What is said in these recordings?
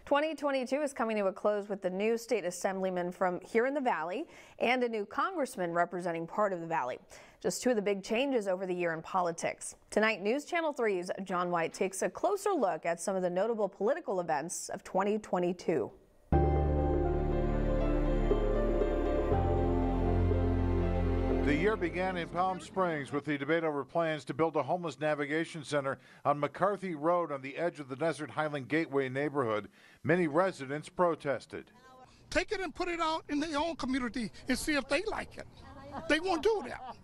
2022 is coming to a close with the new state assemblyman from here in the Valley and a new congressman representing part of the Valley. Just two of the big changes over the year in politics. Tonight, News Channel 3's John White takes a closer look at some of the notable political events of 2022. The year began in Palm Springs with the debate over plans to build a homeless navigation center on McCarthy Road on the edge of the Desert Highland Gateway neighborhood. Many residents protested. Take it and put it out in their own community and see if they like it. They won't do that.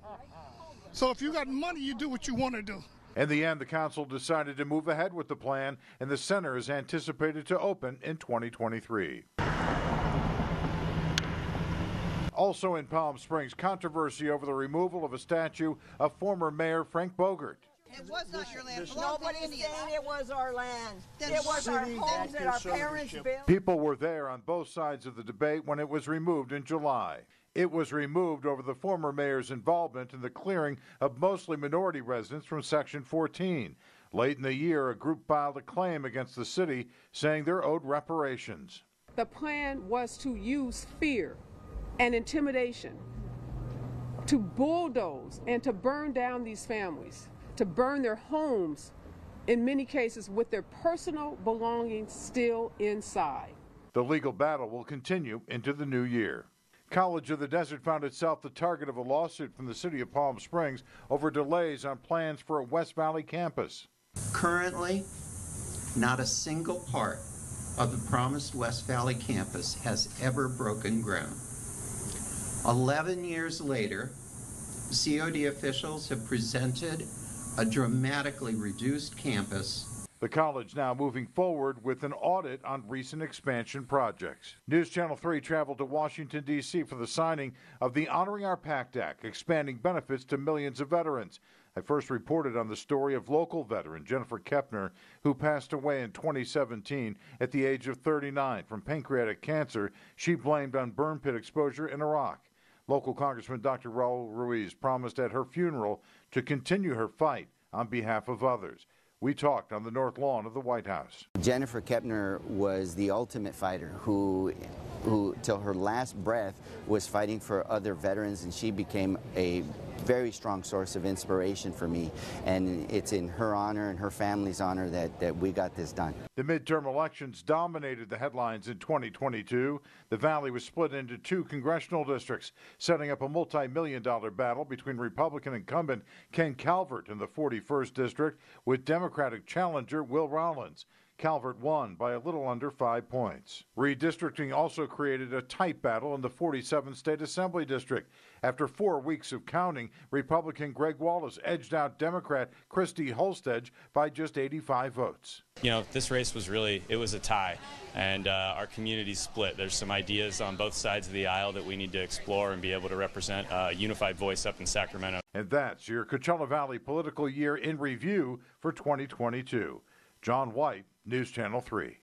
So if you got money, you do what you want to do. In the end, the council decided to move ahead with the plan, and the center is anticipated to open in 2023. Also in Palm Springs, controversy over the removal of a statue of former Mayor Frank Bogert. It was not your land. Nobody's saying it was our land. It was our homes that our parents built. People were there on both sides of the debate when it was removed in July. It was removed over the former mayor's involvement in the clearing of mostly minority residents from Section 14. Late in the year, a group filed a claim against the city, saying they're owed reparations. The plan was to use fear and intimidation to bulldoze and to burn down these families, to burn their homes, in many cases with their personal belongings still inside. The legal battle will continue into the new year. College of the Desert found itself the target of a lawsuit from the city of Palm Springs over delays on plans for a West Valley campus. Currently, not a single part of the promised West Valley campus has ever broken ground. 11 years later, COD officials have presented a dramatically reduced campus. The college now moving forward with an audit on recent expansion projects. News Channel 3 traveled to Washington, D.C. for the signing of the Honoring Our Pact Act, expanding benefits to millions of veterans. I first reported on the story of local veteran Jennifer Kepner, who passed away in 2017 at the age of 39 from pancreatic cancer she blamed on burn pit exposure in Iraq. Local Congressman Dr. Raul Ruiz promised at her funeral to continue her fight on behalf of others. We talked on the North Lawn of the White House. Jennifer Kepner was the ultimate fighter who till her last breath was fighting for other veterans, and she became a very strong source of inspiration for me. And it's in her honor and her family's honor that we got this done. The midterm elections dominated the headlines in 2022. The Valley was split into two congressional districts, setting up a multi-million-dollar battle between Republican incumbent Ken Calvert in the 41st District with Democratic challenger Will Rollins. Calvert won by a little under 5 points. Redistricting also created a tight battle in the 47th State Assembly District. After 4 weeks of counting, Republican Greg Wallace edged out Democrat Christy Holstedge by just 85 votes. You know, this race was it was a tie, and our community's split. There's some ideas on both sides of the aisle that we need to explore and be able to represent a unified voice up in Sacramento. And that's your Coachella Valley political year in review for 2022. John White, News Channel 3.